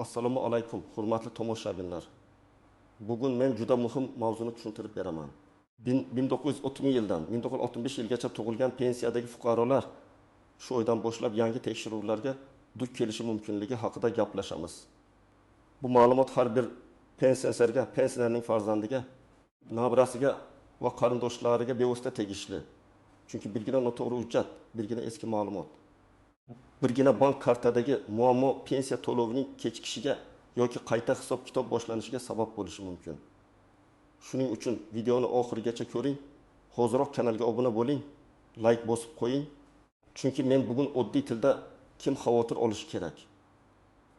Assalomu alaykum, hurmatli tomoshabinlar. Bugun men juda muhim mavzuni tushuntirib beraman. 1930 yildan 1965 yilgacha tug'ilgan pensiyadagi fuqarolar shu oydan boshlab yangi tekshiruvlarga duch kelishi mumkinligi haqida gaplashamiz. Bu ma'lumot har bir pensionerga, pensionerning farzandiga, nabirasiga va qarindoshlariga bevosita tegishli. Chunki birgina noto'g'ri hujjat, birgina eski ma'lumot, birgina bank kartadagi muammo pensiya to'lovining kechikishiga yoki qayta hisob-kitob boshlanishiga sabab bo'lishi mumkin. Shuning uchun videoni oxirigacha ko'ring, hoziroq kanalga obuna bo'ling, like bosib qo'ying. Chunki men bugun oddiy tilda kim xavotir olishi kerak,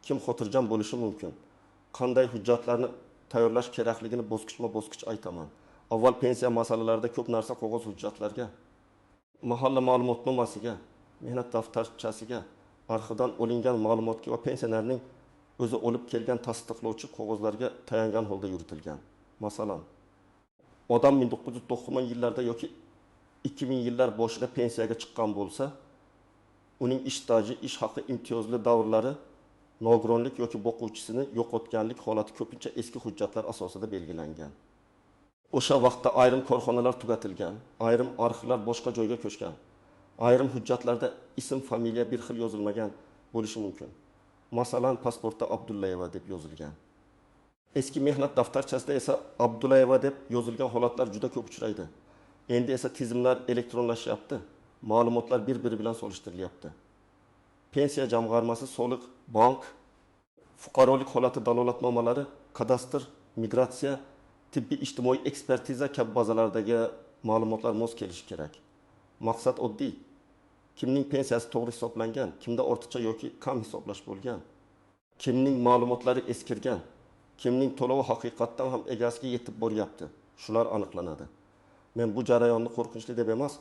kim xotirjam bo'lishi mumkin, qanday hujjatlarni tayyorlash kerakligini bosqichma-bosqich aytaman. Avval pensiya masalalarida ko'p narsa qog'oz hujjatlarga, mahalla ma'lumotnomasiga, mehnat daftarchasiga, arxivdan olingan ma'lumotga va pensionerning o'zi olib kelgan tasdiqlovchi qog'ozlarga tayangan holda yuritilgan. Masalan, odam 1990 yillarda yoki 2000 yillar boshida pensiyaga chiqqan bo'lsa, uning ish staji, ish haqi, imtiyozli davrlari, nogironlik yoki boquvchisini yo'qotganlik holati ko'pincha eski hujjatlar asosida belgilangan. O'sha vaqtda ayrim korxonalar tugatilgan, ayrim arxivlar boshqa joyga ko'chgan, ayrim hujjatlarda ism, familiya bir xil yozilmagan bo'lishi mumkin. Masalan, pasportda Abdullayeva deb yozilgan. Eski mehnat daftarchasida esa Abdullayeva deb yozilgan holatlar juda ko'p uchraydi. Endi esa tizimlar elektronlashyapti, ma'lumotlar bir-biri bilan solishtirilyapti. Pensiya jamg'armasi, soliq, bank, fuqarolik holati dalolatnomalari, kadastr, migratsiya, tibbiy ijtimoiy ekspertiza kabi bazalardagi ma'lumotlar mos kelishi kerak. Maqsad oddiy. Kimning pensiyasi to'g'ri hisoblangan, kimda ortiqcha yoki kam hisoblash bo'lgan, kimning ma'lumotlari eskirgan, kimning to'lovi haqiqatdan ham egasiga yetib boryapti, shular aniqlanadi. Men bu jarayonni qo'rqinchli deb emas,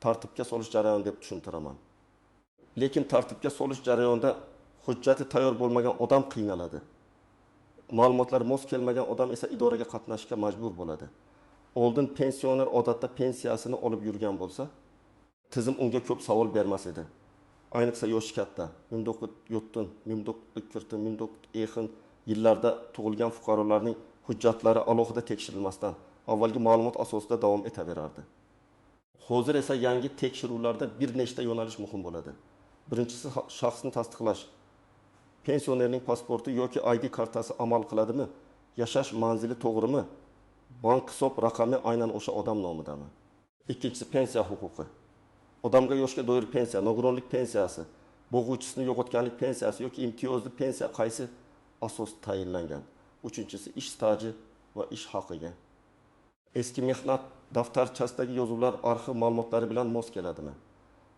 tartibga solish jarayoni deb tushuntiraman. Lekin tartibga solish jarayonida hujjati tayyor bo'lmagan odam qiynaladi. Ma'lumotlar mos kelmagan odam esa idoraga qatnashga majbur bo'ladi. Oldin pensioner odatda pensiyasini olib yurgan bo'lsa, tizim unga ko'p savol bermas edi. Ayniqsa yoshi katta, 1970, 1940, 1950 yillarda tug'ilgan fuqarolarning hujjatlari alohida tekshirilmasdan avvalgi ma'lumot asosida davom etaverardi. Hozir esa yangi tekshiruvlarda bir nechta yo'nalish muhim bo'ladi. Birinchisi shaxsni tasdiqlash. Pensionerning pasporti yoki ID kartasi amal qiladimi? Yashash manzili to'g'rimi? Bank hisob raqami aynan o'sha odam nomidami? Ikkinchisi pensiya huquqi. Odamga yoshga doir pensiya, nogironlik pensiyasi, bo'g'uvchisini yo'qotganlik pensiyasi yoki imtiyozli pensiya qaysi asosda tayinlangan? Uchinchisi ish staji va ish haqiga. Eski mehnat daftarchasidagi yozuvlar arxiv ma'lumotlari bilan mos keladimi?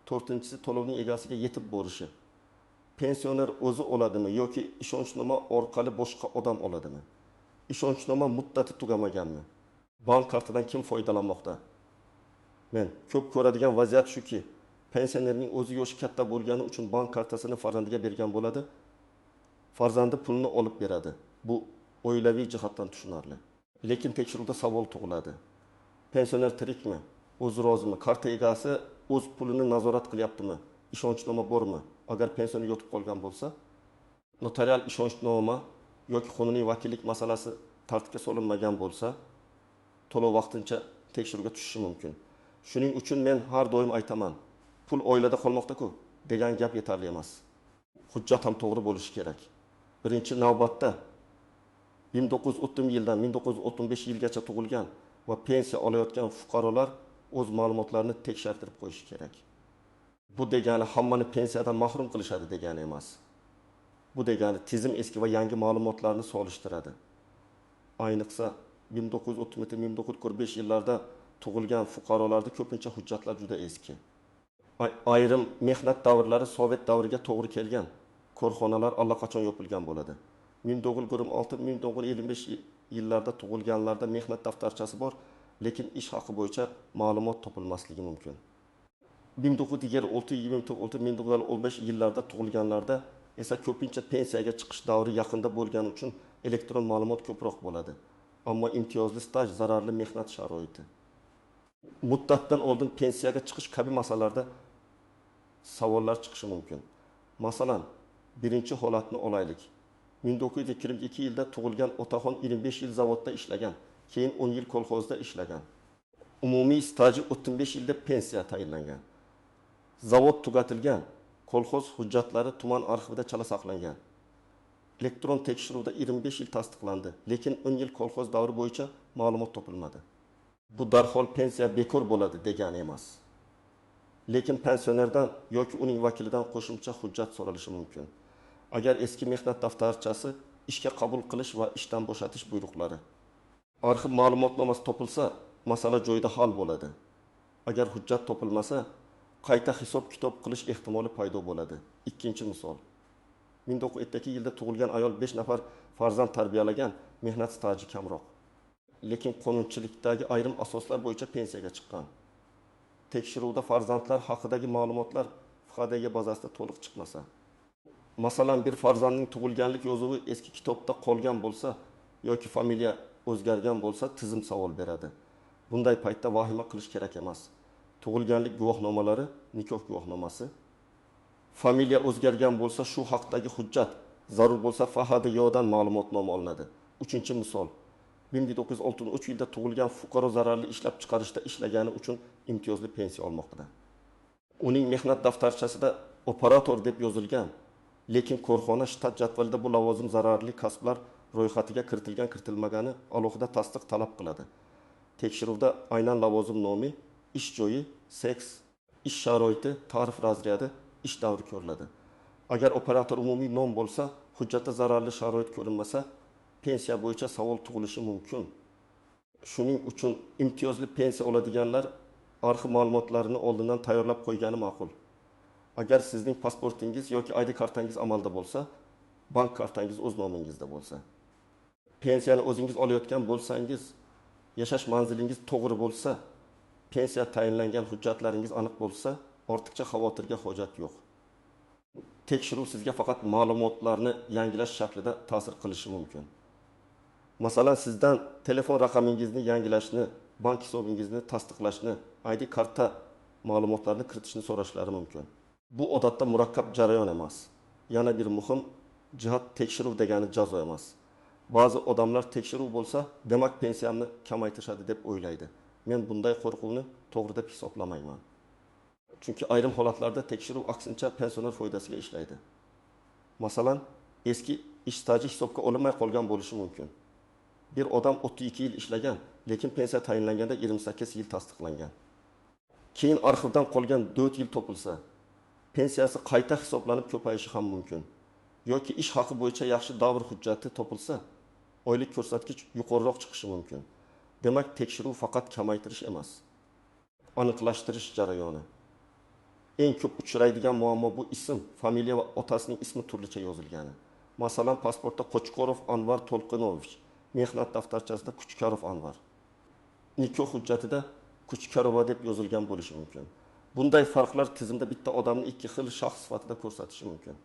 To'rtinchisi to'lovning egasiga yetib borishi. Pensioner o'zi oladimi yoki ishonchnoma orqali boshqa odam oladimi? Ishonchnoma muddati tugamaganmi? Bank kartadan kim foydalanmoqda? Men ko'p ko'radigan vaziyat shuki, pensionerning o'zi yoshi katta bo'lgani uchun bank kartasini farzandiga bergan bo'ladi. Farzandi pulni olib beradi. Bu oilaviy jihatdan tushunarli. Lekin tekshiruvda savol tug'iladi. Pensioner tirikmi? O'zi rozimi? Karta egasi o'z pulini nazorat qilyaptimi? Ishonchnoma bormi? Agar pensioner yotib qolgan bo'lsa, notarial ishonchnoma yoki qonuniy vakillik masalasi tartibga solinmagan bo'lsa, to'lov vaqtincha tekshiruvga tushishi mumkin. Shuning uchun men har doim aytaman, pul oilada qolmoqda-ku degan gap yetarli emas. Hujjat ham to'g'ri bo'lishi kerak. Birinchi navbatda 1930 yildan 1935 yilgacha tug'ilgan va pensiya olayotgan fuqarolar o'z ma'lumotlarini tekshirtirib qo'yishi kerak. Bu degani hammani pensiyadan mahrum qilishadi degani emas. Bu degani tizim eski va yangi ma'lumotlarni solishtiradi. Ayniqsa 1930-1945 yillarda tug'ilgan fuqarolarda ko'pincha hujjatlar juda eski. Ayrim mehnat davrlari Sovet davriga to'g'ri kelgan korxonalar allaqachon yopilgan bo'ladi. 1926-1955 yillarda tug'ilganlarda mehnat daftarchasi bor, lekin ish haqi bo'yicha ma'lumot topilmasligi mumkin. 1926-1915 yillarda tug'ilganlarda esa ko'pincha pensiyaga chiqish davri yaqinda bo'lgani uchun elektron ma'lumot ko'proq bo'ladi. Ammo imtiyozli staj, zararli mehnat sharoiti, muddatdan oldin pensiyaga chiqish kabi masalalarda savollar chiqishi mumkin. Masalan, birinchi holatni olaylik. 1922 yilda tug'ilgan Otaxon 25 yil zavodda ishlagan, keyin 10 yil kolxozda ishlagan. Umumiy staji 35 yilda pensiya tayinlangan. Zavod tugatilgan, kolxoz hujjatlari tuman arxivida chala saqlangan. Elektron tekshiruvda 25 yil tasdiqlandi, lekin 10 yil kolxoz davri bo'yicha ma'lumot topilmadi. Bu darhol pensiya bekor bo'ladi degani emas. Lekin pensionerdan yoki uning vakilidan qo'shimcha hujjat so'ralishi mumkin. Agar eski mehnat daftarchasi, ishga qabul qilish va ishdan bo'shatish buyruqlari, arxiv ma'lumotnomasi topilsa, masala joyida hal bo'ladi. Agar hujjat topilmasa, qayta hisob-kitob qilish ehtimoli paydo bo'ladi. Ikkinchi misol. 1902 yilda tug'ilgan ayol 5 nafar farzand tarbiyalagan, mehnat staji kamroq. Lekin qonunchilikdagi ayrim asoslar bo'yicha pensiyaga chiqqan. Tekshiruvda farzandlar haqidagi ma'lumotlar FHDG bazasida to'liq chiqmasa, masalan, bir farzandning tug'ilganlik yozuvi eski kitobda qolgan bo'lsa yoki familiya o'zgargan bo'lsa, tizim savol beradi. Bunday paytda vahima qilish kerak emas. Tug'ilganlik guvohnomalari, nikoh guvohnomasi, familiya o'zgargan bo'lsa, shu haqdagi hujjat, zarur bo'lsa FHDGdan ma'lumotnoma olinadi. Uchinchi misol. 1963 yilda tug'ilgan fuqaro zararli ishlab chiqarishda ishlagani uchun imtiyozli pensiya olmoqda. Uning mehnat daftarchasida operator deb yozilgan, lekin korxona shtat jadvalida bu lavozim zararli kasblar ro'yxatiga kiritilgan-kiritilmagani alohida tasdiq talab qiladi. Tekshiruvda aynan lavozim nomi, ish joyi, seks, ish sharoiti, ta'rif razryadi, ish davri ko'riladi. Agar operator umumiy nom bo'lsa, hujjatda zararli sharoit ko'rinmasa, pensiya bo'yicha savol tug'ilishi mumkin. Shuning uchun imtiyozli pensiya oladiganlar arxiv ma'lumotlarini oldindan tayyorlab qo'ygani ma'qul. Agar sizning pasportingiz yoki ID kartangiz amalda bo'lsa, bank kartangiz o'z nomingizda bo'lsa, pensiyani o'zingiz olayotgan bo'lsangiz, yashash manzilingiz to'g'ri bo'lsa, pensiya tayinlangan hujjatlaringiz aniq bo'lsa, ortiqcha xavotirga hojat yo'q. Tekshiruv sizga faqat ma'lumotlarni yangilash shaklida ta'sir qilishi mumkin. Masalan, sizdan telefon raqamingizni yangilashni, bank hisobingizni tasdiqlashni, ID karta ma'lumotlarini kiritishni so'rashlari mumkin. Bu odatda murakkab jarayon emas. Yana bir muhim jihat, tekshiruv degani jazo emas. Ba'zi odamlar tekshiruv bo'lsa, demak pensiyamni kamaytirishadi deb o'ylaydi. Men bunday qo'rquvni to'g'ri deb hisoblamayman. Chunki ayrim holatlarda tekshiruv aksincha pensioner foydasiga ishlaydi. Masalan, eski ish staji hisobga olinmay qolgan bo'lishi mumkin. Bir odam 32 yil ishlagan, lekin pensiya tayinlanganda 28 yil tasdiqlangan. Keyin arxivdan qolgan 4 yil topilsa, pensiyasi qayta hisoblanib ko'payishi ham mumkin. Yoki ish haqi bo'yicha yaxshi davr hujjati topilsa, oylik ko'rsatkich yuqoriroq chiqishi mumkin. Demak, tekshiruv faqat kamaytirish emas, aniqlashtirish jarayoni. Eng ko'p uchraydigan muammo bu ism, familiya va otasining ismi turlicha yozilgani. Masalan, pasportda Qo'chqorov Anvar To'lqinovich, mehnat daftarchasida Kuchkarov Anvar. Nikoh hujjatida Kuchkarova deb yozilgan bo'lishi mumkin. Bunday farqlar tizimda bitta odamni ikki xil shaxs sifatida ko'rsatishi mumkin.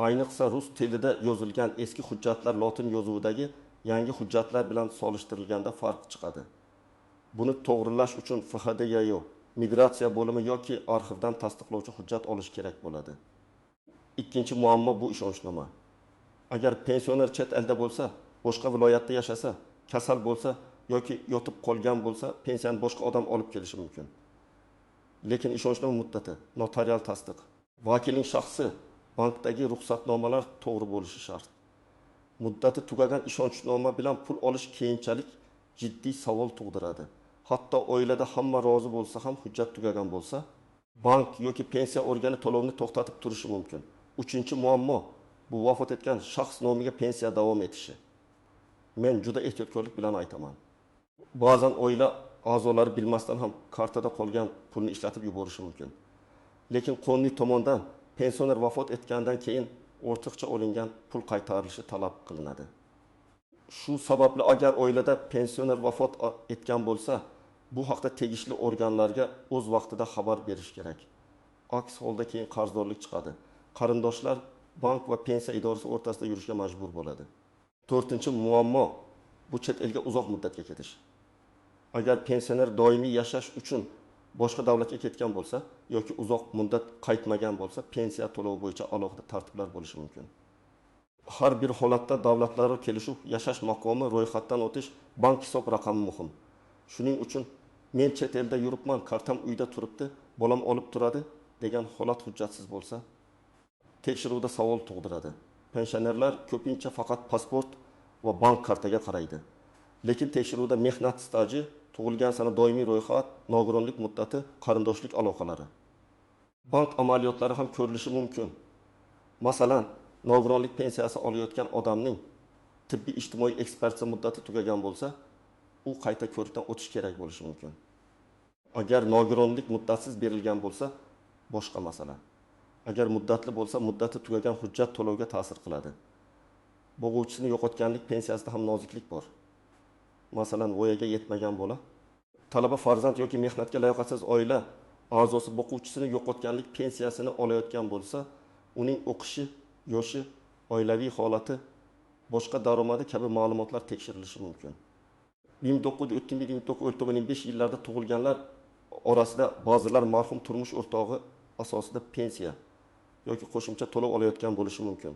Ayniqsa rus tilida yozilgan eski hujjatlar lotin yozuvidagi yangi hujjatlar bilan solishtirilganda farq chiqadi. Buni to'g'rilash uchun FHDYO, migratsiya bo'limi yoki arxivdan tasdiqlovchi hujjat olish kerak bo'ladi. Ikkinchi muammo bu ishonchnoma. Agar pensioner chet elda bo'lsa, boshqa viloyatda yashasa, kasal bo'lsa yoki yotib qolgan bo'lsa, pensiyani boshqa odam olib kelishi mumkin. Lekin ishonchnoma muddati, notarial tasdiq, vakilning shaxsi, bankdagi ruxsatnomalar to'g'ri bo'lishi shart. Muddati tugagan ishonchnoma bilan pul olish keyinchalik jiddiy savol tug'diradi. Hatto oilada hamma rozi bo'lsa ham hujjat tugagan bo'lsa, bank yoki pensiya organi to'lovni to'xtatib turishi mumkin. Uchinchi muammo bu vafot etgan shaxs nomiga pensiya davom etishi. Men juda ehtiyotkorlik bilan aytaman. Ba'zan oila a'zolari bilmasdan ham kartada qolgan pulni ishlatib yuborishi mumkin. Lekin qonuniy tomondan pensioner vafot etgandan keyin ortiqcha olingan pul qaytarilishi talab qilinadi. Shu sababli agar oilada pensioner vafot etgan bo'lsa, bu haqda tegishli organlarga o'z vaqtida xabar berish kerak. Aks holda keyin qarzdorlik chiqadi. Qarindoshlar bank va pensiya idorasi o'rtasida yurishga majbur bo'ladi. To'rtinchi muammo bu chet elga uzoq muddatga ketish. Agar pensioner doimiy yashash uchun boshqa davlatga ketgan bo'lsa yoki uzoq muddat qaytmagan bo'lsa, pensiya to'lovi bo'yicha alohida tartiblar bo'lishi mumkin. Har bir holatda davlatlararo kelishuv, yashash maqomi, ro'yxatdan o'tish, bank hisob raqami muhim. Shuning uchun men chet elda yuribman, kartam uyda turibdi, bolam olib turadi degan holat hujjatsiz bo'lsa, tekshiruvda savol tug'diradi. Pensionerlar ko'pincha faqat pasport va bank kartaga qaraydi. Lekin tekshiruvda mehnat staji, tug'ilgan sana doimiy ro'yxat, nogironlik muddati, qarindoshlik aloqalari, bank amaliyotlari ham ko'rilishi mumkin. Masalan, nogironlik pensiyasi olayotgan odamning tibbiy ijtimoiy ekspertiza muddati tugagan bo'lsa, u qayta ko'rikdan o'tish kerak bo'lishi mumkin. Agar nogironlik muddatsiz berilgan bo'lsa, boshqa masala. Agar muddatli bo'lsa, muddati tugagan hujjat to'lovga ta'sir qiladi. Bo'g'uvchisini yo'qotganlik pensiyasida ham noziklik bor. Masalan, voyaga yetmagan bola, talaba farzand yoki mehnatga layoqatsiz oila a'zosi boquvchisini yo'qotganlik pensiyasini olayotgan bo'lsa, uning o'qishi, yoshi, oilaviy holati, boshqa daromadi kabi ma'lumotlar tekshirilishi mumkin. 1904-1995 yillarda tug'ilganlar orasida ba'zilar marhum turmush o'rtog'i asosida pensiya yoki qo'shimcha to'lov olayotgan bo'lishi mumkin.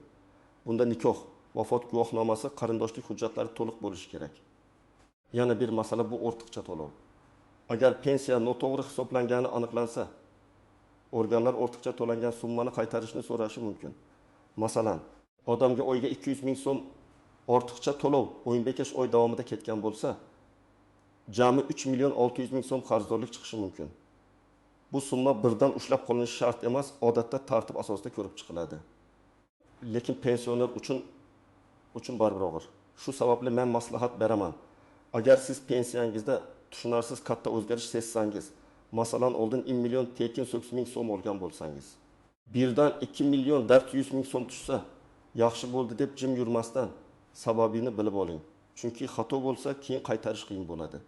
Bunda nikoh, vafot guvohnomasi, qarindoshlik hujjatlari to'liq bo'lishi kerak. Yana bir masala bu ortiqcha to'lov. Agar pensiya noto'g'ri hisoblangani aniqlansa, organlar ortiqcha to'langan summani qaytarishni so'rashi mumkin. Masalan, odamga oyga 200 ming so'm ortiqcha to'lov 15 oy davomida ketgan bo'lsa, jami 3 million 600 ming so'm qarzdorlik chiqishi mumkin. Bu summa birdan ushlab qolinishi shart emas, odatda tartib asosida ko'rib chiqiladi. Lekin pensioner uchun baribir og'ir. Shu sababli men maslahat beraman. Agar siz pensiyangizda tushunarsiz katta o'zgarish sezsangiz, masalan, oldin 1 million tekin 900 ming so'm olgan bo'lsangiz, birdan 2 million 400 ming so'm tushsa, yaxshi bo'ldi deb jim yurmasdan sababini bilib oling. Chunki xato bo'lsa, keyin qaytarish qiyin bo'ladi.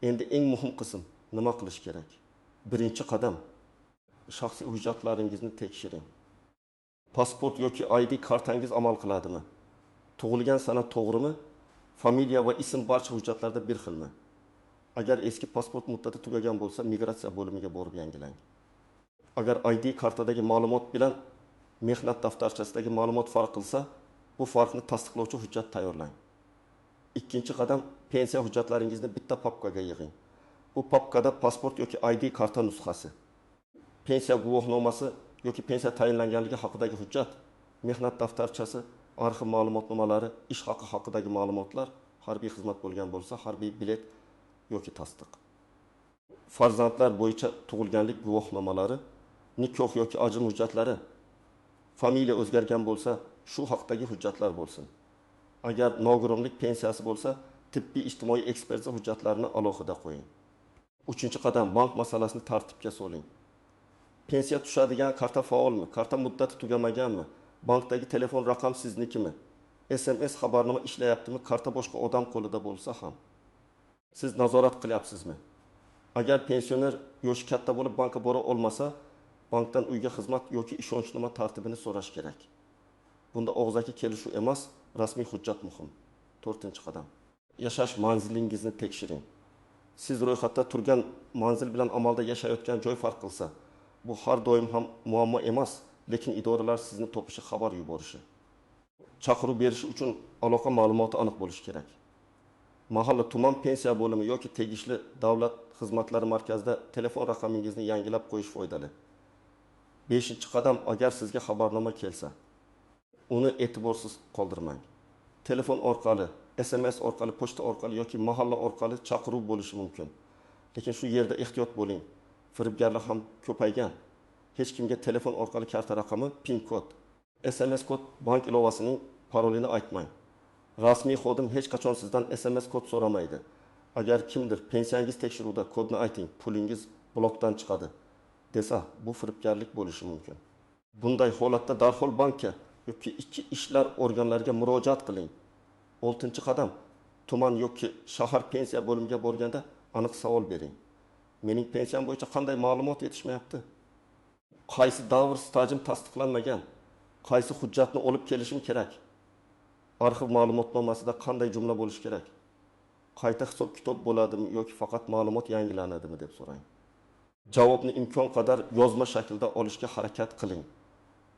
Endi eng muhim qism, nima qilish kerak? Birinchi qadam, shaxsiy hujjatlaringizni tekshiring. Pasport yoki ID kartangiz amal qiladimi? Tug'ilgan sana to'g'rimi? Familiya va ism barcha hujjatlarda bir xilmi? Agar eski pasport muddati tugagan bo'lsa, migratsiya bo'limiga borib yangilang. Agar ID kartadagi ma'lumot bilan mehnat daftarchasidagi ma'lumot farq qilsa, bu farqni tasdiqlovchi hujjat tayyorlang. Ikkinchi qadam, pensiya hujjatlaringizni bitta papkaga yig'ing. Bu papkada pasport yoki ID karta nusxasi, pensiya guvohnomasi yoki pensiya tayinlanganligi haqidagi hujjat, mehnat daftarchasi, arxiv ma'lumotnomalari, ish haqi haqidagi ma'lumotlar, harbiy xizmat bo'lgan bo'lsa, harbiy bilet yoki tasdiq. Farzandlar bo'yicha tug'ilganlik guvohnomalari, nikoh yoki ajrim hujjatlari, familiya o'zgargan bo'lsa, shu haqdagi hujjatlar bo'lsin. Agar nogironlik pensiyasi bo'lsa, tibbiy ijtimoiy ekspertiza hujjatlarini alohida qo'ying. Uchinchi qadam, bank masalasini tartibga soling. Pensiya tushadigan karta faolmi? Karta muddati tugamaganmi? Bankdagi telefon raqam siznikimi? SMS xabarnoma ishlayaptimi? Karta boshqa odam qo'lida bo'lsa ham siz nazorat qilyapsizmi? Agar pensioner yoshi katta bo'lib bankka bora olmasa, bankdan uyga xizmat yoki ishonchnoma tartibini so'rash kerak. Bunda og'zaki kelishuv emas, rasmiy hujjat muhim. 4-qadam. Yashash manzilingizni tekshiring. Siz ro'yxatda turgan manzil bilan amalda yashayotgan joy farq qilsa, bu har doim ham muammo emas, lekin idoralar sizni topishi, xabar yuborishi. Chaqiruv berish uchun aloqa ma'lumoti aniq bo'lishi kerak. Mahalla tuman pensiya bo'limi yoki tegishli davlat xizmatlari markazida telefon raqamingizni yangilab qo'yish foydali. 5-qadam, agar sizga xabarnoma kelsa, uni e'tiborsiz qoldirmang. Telefon orqali, SMS orqali, pochta orqali yoki mahalla orqali chaqiruv bo'lishi mumkin. Lekin shu yerda ehtiyot bo'ling. Firibgarlar ham ko'paygan. Hech kimga telefon orqali karta raqami, PIN kod, SMS kod, bank ilovasining parolini aytmang. Rasmiy xodim hech qachon sizdan SMS kod so'ramaydi. Agar kimdir pensiyangiz tekshiruvda kodni ayting, pulingiz blokdan chiqadi desa, bu firibgarlik bo'lishi mumkin. Bunday holatda darhol bankka yoki ichki ishlar organlariga murojaat qiling. 6-qadam, tuman yoki shahar pensiya bo'limiga borganda aniq savol bering. Mening pensiyam bo'yicha qanday ma'lumot yetishmayapti? Qaysi davr stajim tasdiqlanmagan? Qaysi hujjatni olib kelishim kerak? Arxiv ma'lumotnomasida qanday jumla bo'lishi kerak? Qayta hisob kitob bo'ladimi yoki faqat ma'lumot yangilanadimi deb so'rang. Javobni imkon qadar yozma shaklda olishga harakat qiling.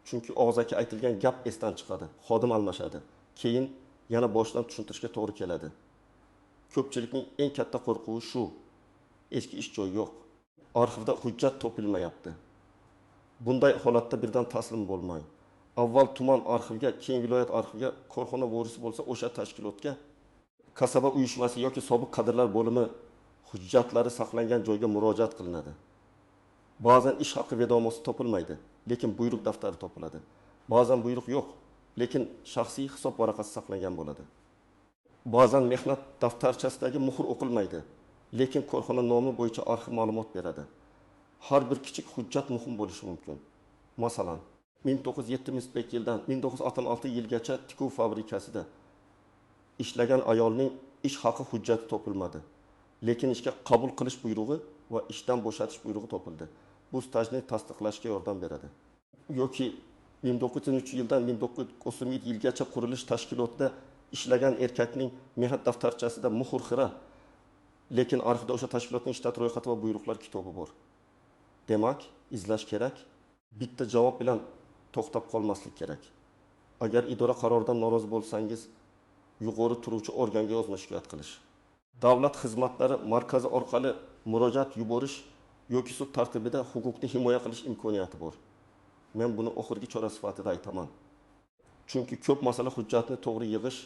Chunki og'zaki aytilgan gap esdan chiqadi, xodim almashadi. Keyin yana boshdan tushuntirishga to'g'ri keladi. Ko'pchilikning eng katta qo'rquvi shu. Eski ish joyi yo'q. Arxivda hujjat topilmayapti. Bunday holatda birdan taslim bo'lmang. Avval tuman arxivga, keyin viloyat arxiviga, korxona vorisi bo'lsa o'sha tashkilotga, kasaba uyushmasi yoki sobiq kadrlar bo'limi hujjatlari saqlangan joyga murojaat qilinadi. Ba'zan ish haqi vedomosi topilmaydi, lekin buyruq daftari topiladi. Ba'zan buyruq yo'q, lekin shaxsiy hisob varaqasi saqlangan bo'ladi. Ba'zan mehnat daftarchasidagi muhr o'qilmaydi, lekin korxona nomi bo'yicha arxiv ma'lumot beradi. Har bir kichik hujjat muhim bo'lishi mumkin. Masalan, 1970 yildan 1966 yilgacha tikuv fabrikasida ishlagan ayolning ish haqi hujjati topilmadi. Lekin ishga qabul qilish buyrug'i va ishdan bo'shatish buyrug'i topildi. Bu stajni tasdiqlashga yordam beradi. Yoki 1903 yildan 1937 yilgacha qurilish tashkilotida ishlagan erkakning mehnat daftarchasida muhr xira, lekin arxivda o'sha tashkilotning shtat ro'yxati va buyruqlar kitobi bor. Demak, izlash kerak. Bitta javob bilan to'xtab qolmaslik kerak. Agar idora qaroridan norozi bo'lsangiz, yuqori turuvchi organga yozma shikoyat qilish. Davlat xizmatlari markazi orqali murojaat yuborish yoki sud tartibida huquqni himoya qilish imkoniyati bor. Men buni oxirgi chora sifatida aytaman. Chunki ko'p masala hujjatni to'g'ri yig'ish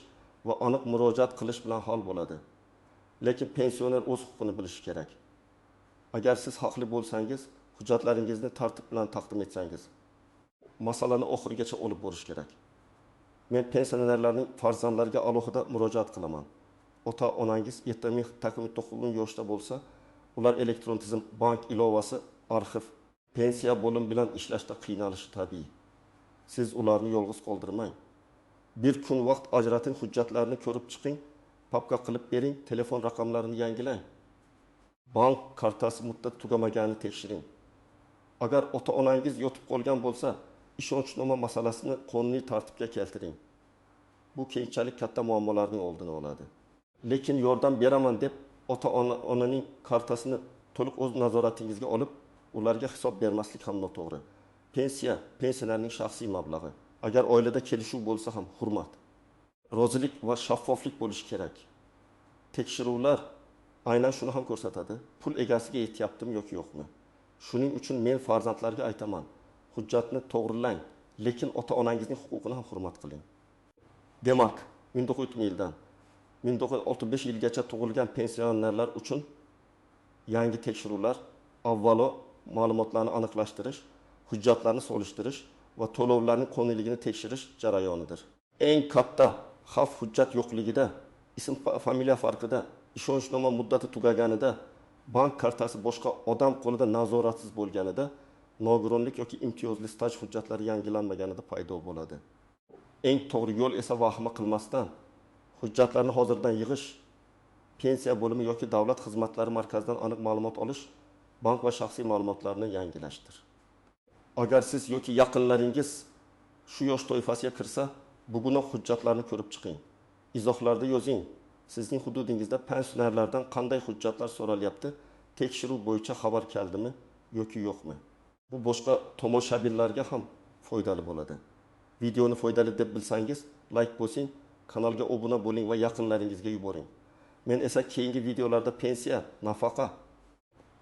va aniq murojaat qilish bilan hal bo'ladi. Lekin pensioner o'z huquqini bilishi kerak. Agar siz haqli bo'lsangiz, hujjatlaringizni tartib bilan taqdim etsangiz, masalani oxirigacha olib borish kerak. Men pensionerlarning farzandlariga alohida murojaat qilaman. Ota-onangiz 70-9 yoshda bo'lsa, ular elektron tizim, bank ilovasi, arxiv, pensiya bo'lim bilan ishlashda qiynalishi tabiiy. Siz ularni yolg'iz qoldirmang. Bir kun vaqt ajrating, hujjatlarni ko'rib chiqing, papka qilib bering, telefon raqamlarini yangilang. Bank kartasi muddati tugamaganini tekshiring. Agar ota-onangiz yotib qolgan bo'lsa, ishonchnoma masalasini qonuniy tartibga keltiring. Bu keyinchalik katta muammolarning oldini oladi. Lekin yordam beraman deb ota-onaning kartasini to'liq o'z nazoratingizga olib, ularga hisob bermaslik ham noto'g'ri. Pensiyalarning shaxsiy mablag'i. Agar oilada kelishuv bo'lsa ham hurmat, rozilik va shaffoflik bo'lishi kerak. Tekshiruvlar aynan shuni ham ko'rsatadi. Pul egasiga yetyaptimi yoki yo'qmi? Shuning uchun men farzandlarga aytaman, hujjatni to'g'rilang, lekin ota-onangizning huquqini ham hurmat qiling. Demak, 1970 yildan 1965 yilgacha tug'ilgan pensionerlar uchun yangi tekshiruvlar avvalo ma'lumotlarni aniqlashtirish, hujjatlarni solishtirish va to'lovlarning qonuniyligini tekshirish jarayonidir. Eng katta xavf hujjat yo'qligida, ism familiya farqida, ishonchnoma muddati tugaganida, bank kartasi boshqa odam qo'lida nazoratsiz bo'lganida, nogironlik yoki imtiyozli staj hujjatlari yangilanmaganida paydo bo'ladi. Eng to'g'ri yo'l esa vahima qilmasdan hujjatlarni hozirdan yig'ish, pensiya bo'limi yoki davlat xizmatlari markazidan aniq ma'lumot olish, bank va shaxsiy ma'lumotlarni yangilashdir. Agar siz yoki yaqinlaringiz shu yosh toifasiga kirsa, bugunoq hujjatlarni ko'rib chiqing. Izohlarda yozing. Sizning hududingizda pensionerlardan qanday hujjatlar so'ralyapti? Tekshiruv bo'yicha xabar keldimi yoki yo'qmi? Bu boshqa tomoshabinlarga ham foydali bo'ladi. Videoni foydali deb bilsangiz, like bosing, kanalga obuna bo'ling va yaqinlaringizga yuboring. Men esa keyingi videolarda pensiya, nafaqa,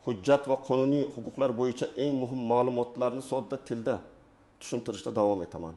hujjat va qonuniy huquqlar bo'yicha eng muhim ma'lumotlarni sodda tilda tushuntirishda davom etaman.